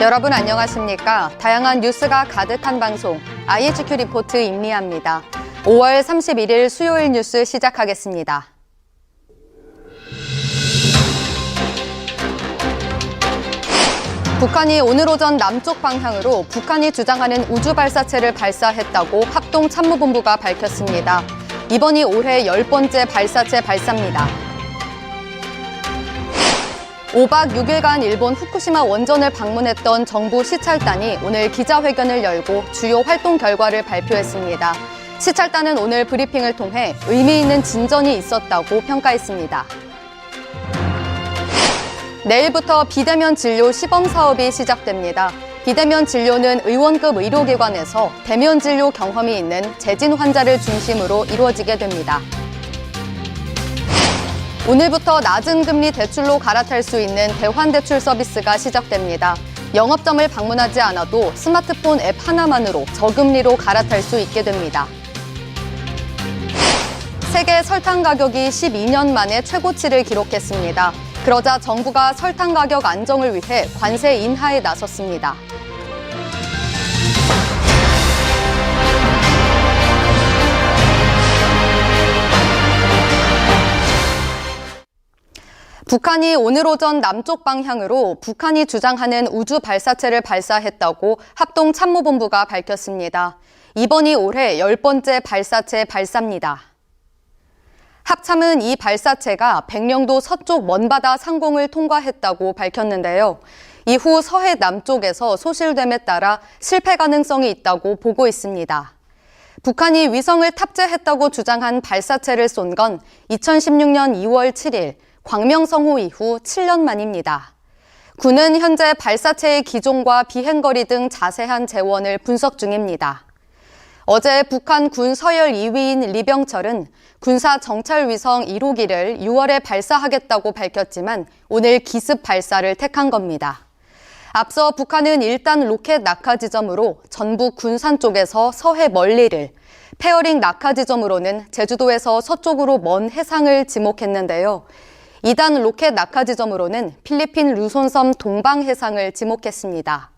여러분 안녕하십니까? 다양한 뉴스가 가득한 방송 IHQ 리포트 임리아입니다. 5월 31일 수요일 뉴스 시작하겠습니다. 북한이 오늘 오전 남쪽 방향으로 북한이 주장하는 우주 발사체를 발사했다고 합동참모본부가 밝혔습니다. 이번이 올해 10번째 발사체 발사입니다. 5박 6일간 일본 후쿠시마 원전을 방문했던 정부 시찰단이 오늘 기자회견을 열고 주요 활동 결과를 발표했습니다. 시찰단은 오늘 브리핑을 통해 의미 있는 진전이 있었다고 평가했습니다. 내일부터 비대면 진료 시범 사업이 시작됩니다. 비대면 진료는 의원급 의료기관에서 대면 진료 경험이 있는 재진 환자를 중심으로 이루어지게 됩니다. 오늘부터 낮은 금리 대출로 갈아탈 수 있는 대환대출 서비스가 시작됩니다. 영업점을 방문하지 않아도 스마트폰 앱 하나만으로 저금리로 갈아탈 수 있게 됩니다. 세계 설탕 가격이 12년 만에 최고치를 기록했습니다. 그러자 정부가 설탕 가격 안정을 위해 관세 인하에 나섰습니다. 북한이 오늘 오전 남쪽 방향으로 북한이 주장하는 우주 발사체를 발사했다고 합동참모본부가 밝혔습니다. 이번이 올해 10번째 발사체 발사입니다. 합참은 이 발사체가 백령도 서쪽 먼바다 상공을 통과했다고 밝혔는데요. 이후 서해 남쪽에서 소실됨에 따라 실패 가능성이 있다고 보고 있습니다. 북한이 위성을 탑재했다고 주장한 발사체를 쏜 건 2016년 2월 7일 광명성호 이후 7년 만입니다. 군은 현재 발사체의 기종과 비행거리 등 자세한 재원을 분석 중입니다. 어제 북한 군 서열 2위인 리병철은 군사 정찰 위성 1호기를 6월에 발사하겠다고 밝혔지만 오늘 기습 발사를 택한 겁니다. 앞서 북한은 일단 로켓 낙하 지점으로 전북 군산 쪽에서 서해 멀리를, 페어링 낙하 지점으로는 제주도에서 서쪽으로 먼 해상을 지목했는데요. 2단 로켓 낙하 지점으로는 필리핀 루손섬 동방 해상을 지목했습니다.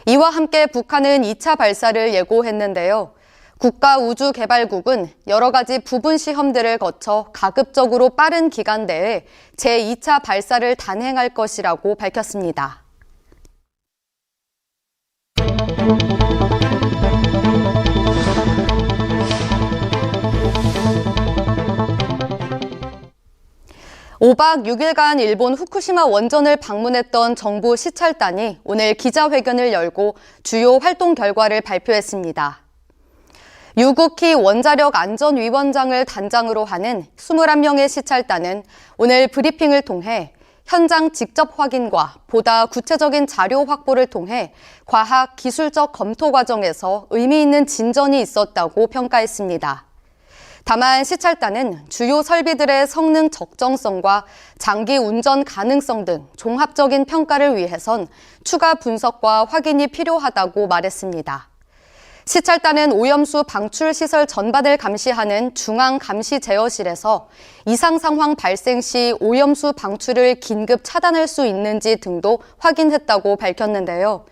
이와 함께 북한은 2차 발사를 예고했는데요. 국가우주개발국은 여러 가지 부분 시험들을 거쳐 가급적으로 빠른 기간 내에 제2차 발사를 단행할 것이라고 밝혔습니다. (5박 6일간) 일본 후쿠시마 원전을 방문했던 정부 시찰단이 오늘 기자회견을 열고 주요 활동 결과를 발표했습니다. 유국희 원자력안전위원장을 단장으로 하는 21명의 시찰단은 오늘 브리핑을 통해 현장 직접 확인과 보다 구체적인 자료 확보를 통해 과학, 기술적 검토 과정에서 의미 있는 진전이 있었다고 평가했습니다. 다만 시찰단은 주요 설비들의 성능 적정성과 장기 운전 가능성 등 종합적인 평가를 위해선 추가 분석과 확인이 필요하다고 말했습니다. 시찰단은 오염수 방출 시설 전반을 감시하는 중앙감시제어실에서 이상 상황 발생 시 오염수 방출을 긴급 차단할 수 있는지 등도 확인했다고 밝혔는데요.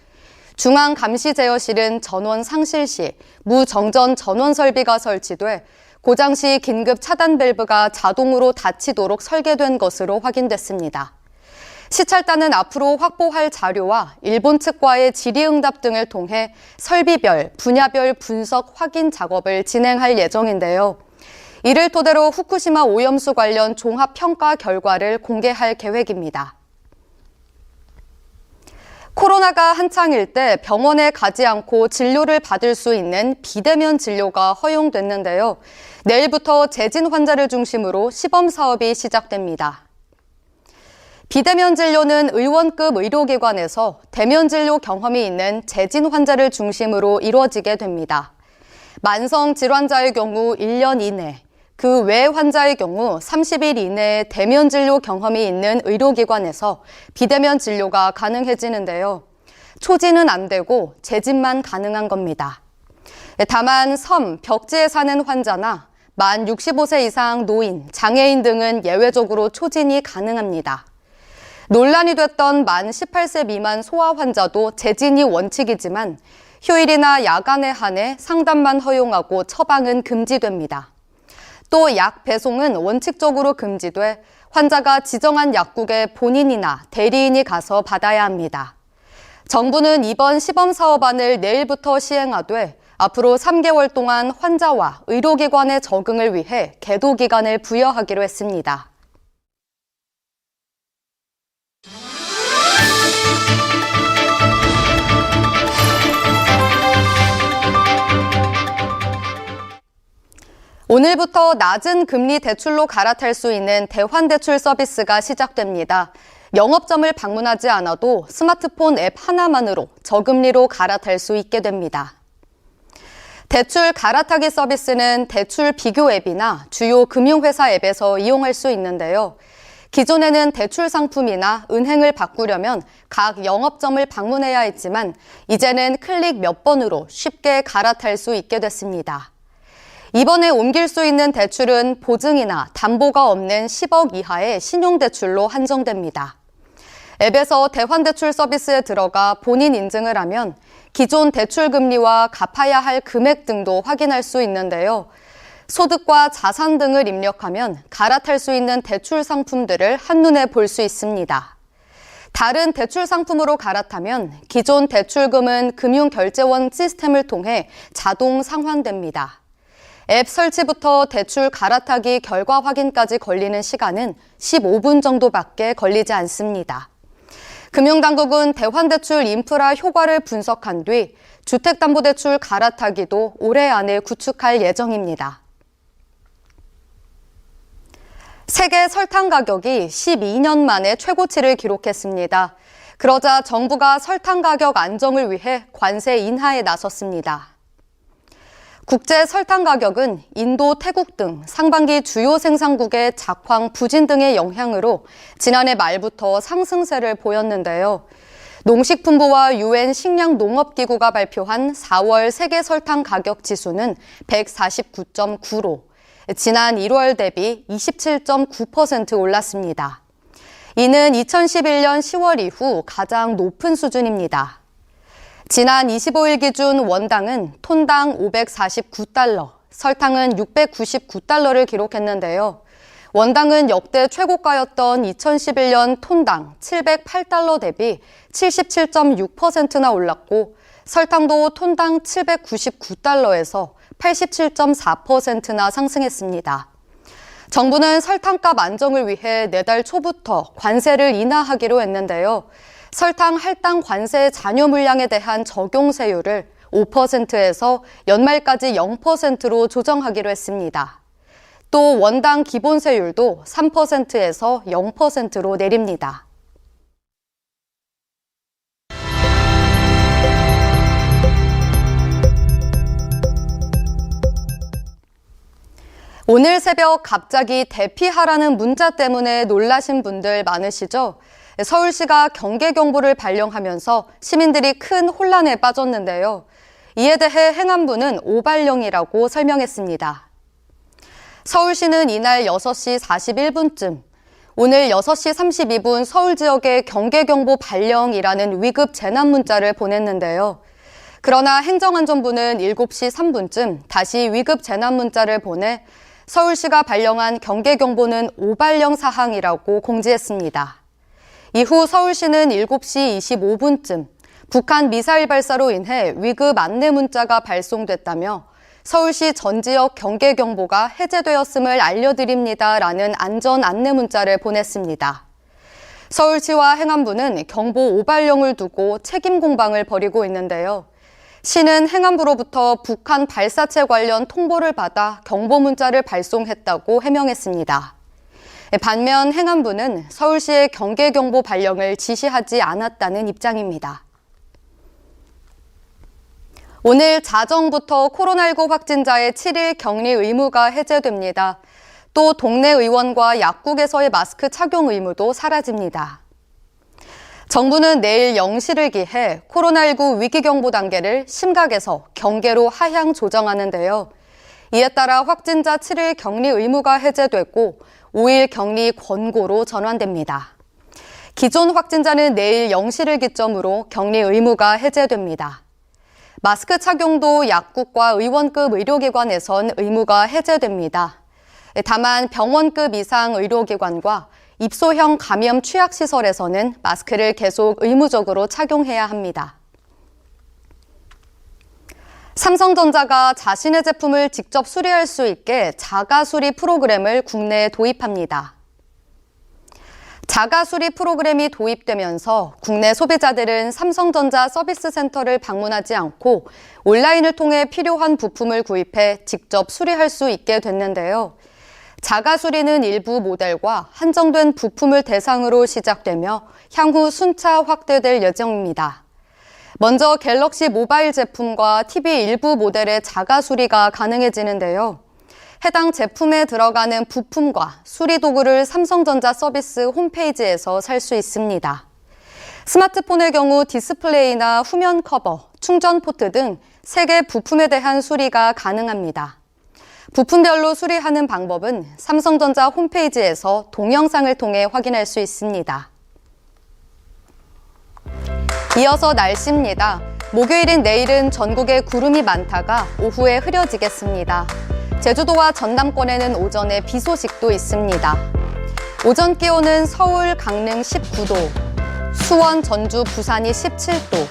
중앙감시제어실은 전원 상실 시 무정전 전원 설비가 설치돼 고장 시 긴급 차단 밸브가 자동으로 닫히도록 설계된 것으로 확인됐습니다. 시찰단은 앞으로 확보할 자료와 일본 측과의 질의응답 등을 통해 설비별, 분야별 분석 확인 작업을 진행할 예정인데요. 이를 토대로 후쿠시마 오염수 관련 종합평가 결과를 공개할 계획입니다. 코로나가 한창일 때 병원에 가지 않고 진료를 받을 수 있는 비대면 진료가 허용됐는데요. 내일부터 재진 환자를 중심으로 시범 사업이 시작됩니다. 비대면 진료는 의원급 의료기관에서 대면 진료 경험이 있는 재진 환자를 중심으로 이루어지게 됩니다. 만성 질환자의 경우 1년 이내, 그 외 환자의 경우 30일 이내에 대면 진료 경험이 있는 의료기관에서 비대면 진료가 가능해지는데요. 초진은 안 되고 재진만 가능한 겁니다. 다만 섬, 벽지에 사는 환자나 만 65세 이상 노인, 장애인 등은 예외적으로 초진이 가능합니다. 논란이 됐던 만 18세 미만 소아 환자도 재진이 원칙이지만 휴일이나 야간에 한해 상담만 허용하고 처방은 금지됩니다. 또 약 배송은 원칙적으로 금지돼 환자가 지정한 약국에 본인이나 대리인이 가서 받아야 합니다. 정부는 이번 시범 사업안을 내일부터 시행하되 앞으로 3개월 동안 환자와 의료기관의 적응을 위해 계도 기간을 부여하기로 했습니다. 오늘부터 낮은 금리 대출로 갈아탈 수 있는 대환대출 서비스가 시작됩니다. 영업점을 방문하지 않아도 스마트폰 앱 하나만으로 저금리로 갈아탈 수 있게 됩니다. 대출 갈아타기 서비스는 대출 비교 앱이나 주요 금융회사 앱에서 이용할 수 있는데요. 기존에는 대출 상품이나 은행을 바꾸려면 각 영업점을 방문해야 했지만 이제는 클릭 몇 번으로 쉽게 갈아탈 수 있게 됐습니다. 이번에 옮길 수 있는 대출은 보증이나 담보가 없는 10억 이하의 신용대출로 한정됩니다. 앱에서 대환대출 서비스에 들어가 본인 인증을 하면 기존 대출 금리와 갚아야 할 금액 등도 확인할 수 있는데요. 소득과 자산 등을 입력하면 갈아탈 수 있는 대출 상품들을 한눈에 볼 수 있습니다. 다른 대출 상품으로 갈아타면 기존 대출금은 금융결제원 시스템을 통해 자동 상환됩니다. 앱 설치부터 대출 갈아타기 결과 확인까지 걸리는 시간은 15분 정도밖에 걸리지 않습니다. 금융당국은 대환대출 인프라 효과를 분석한 뒤 주택담보대출 갈아타기도 올해 안에 구축할 예정입니다. 세계 설탕 가격이 12년 만에 최고치를 기록했습니다. 그러자 정부가 설탕 가격 안정을 위해 관세 인하에 나섰습니다. 국제 설탕 가격은 인도, 태국 등 상반기 주요 생산국의 작황 부진 등의 영향으로 지난해 말부터 상승세를 보였는데요. 농식품부와 UN 식량농업기구가 발표한 4월 세계 설탕 가격 지수는 149.9로 지난 1월 대비 27.9% 올랐습니다. 이는 2011년 10월 이후 가장 높은 수준입니다. 지난 25일 기준 원당은 톤당 549달러, 설탕은 699달러를 기록했는데요. 원당은 역대 최고가였던 2011년 톤당 708달러 대비 77.6%나 올랐고 설탕도 톤당 799달러에서 87.4%나 상승했습니다. 정부는 설탕값 안정을 위해 내달 초부터 관세를 인하하기로 했는데요. 설탕 할당 관세 잔여 물량에 대한 적용세율을 5%에서 연말까지 0%로 조정하기로 했습니다. 또 원당 기본세율도 3%에서 0%로 내립니다. 오늘 새벽 갑자기 대피하라는 문자 때문에 놀라신 분들 많으시죠? 서울시가 경계경보를 발령하면서 시민들이 큰 혼란에 빠졌는데요. 이에 대해 행안부는 오발령이라고 설명했습니다. 서울시는 이날 6시 41분쯤, 오늘 6시 32분 서울 지역에 경계경보 발령이라는 위급 재난 문자를 보냈는데요. 그러나 행정안전부는 7시 3분쯤 다시 위급 재난 문자를 보내 서울시가 발령한 경계경보는 오발령 사항이라고 공지했습니다. 이후 서울시는 7시 25분쯤 북한 미사일 발사로 인해 위급 안내 문자가 발송됐다며 서울시 전 지역 경계경보가 해제되었음을 알려드립니다라는 안전 안내 문자를 보냈습니다. 서울시와 행안부는 경보 오발령을 두고 책임 공방을 벌이고 있는데요. 시는 행안부로부터 북한 발사체 관련 통보를 받아 경보 문자를 발송했다고 해명했습니다. 반면 행안부는 서울시의 경계경보 발령을 지시하지 않았다는 입장입니다. 오늘 자정부터 코로나19 확진자의 7일 격리 의무가 해제됩니다. 또 동네 의원과 약국에서의 마스크 착용 의무도 사라집니다. 정부는 내일 0시를 기해 코로나19 위기경보 단계를 심각에서 경계로 하향 조정하는데요. 이에 따라 확진자 7일 격리 의무가 해제됐고 5일 격리 권고로 전환됩니다. 기존 확진자는 내일 0시를 기점으로 격리 의무가 해제됩니다. 마스크 착용도 약국과 의원급 의료기관에선 의무가 해제됩니다. 다만 병원급 이상 의료기관과 입소형 감염 취약시설에서는 마스크를 계속 의무적으로 착용해야 합니다. 삼성전자가 자신의 제품을 직접 수리할 수 있게 자가수리 프로그램을 국내에 도입합니다. 자가수리 프로그램이 도입되면서 국내 소비자들은 삼성전자 서비스 센터를 방문하지 않고 온라인을 통해 필요한 부품을 구입해 직접 수리할 수 있게 됐는데요. 자가수리는 일부 모델과 한정된 부품을 대상으로 시작되며 향후 순차 확대될 예정입니다. 먼저 갤럭시 모바일 제품과 TV 일부 모델의 자가수리가 가능해지는데요. 해당 제품에 들어가는 부품과 수리 도구를 삼성전자 서비스 홈페이지에서 살 수 있습니다. 스마트폰의 경우 디스플레이나 후면 커버, 충전 포트 등 3개 부품에 대한 수리가 가능합니다. 부품별로 수리하는 방법은 삼성전자 홈페이지에서 동영상을 통해 확인할 수 있습니다. 이어서 날씨입니다. 목요일인 내일은 전국에 구름이 많다가 오후에 흐려지겠습니다. 제주도와 전남권에는 오전에 비 소식도 있습니다. 오전 기온은 서울, 강릉 19도, 수원, 전주, 부산이 17도,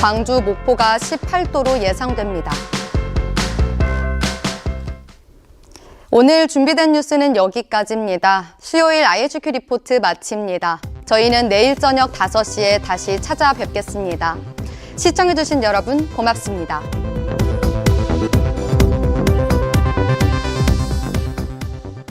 광주, 목포가 18도로 예상됩니다. 오늘 준비된 뉴스는 여기까지입니다. 수요일 IHQ 리포트 마칩니다. 저희는 내일 저녁 5시에 다시 찾아뵙겠습니다. 시청해주신 여러분 고맙습니다.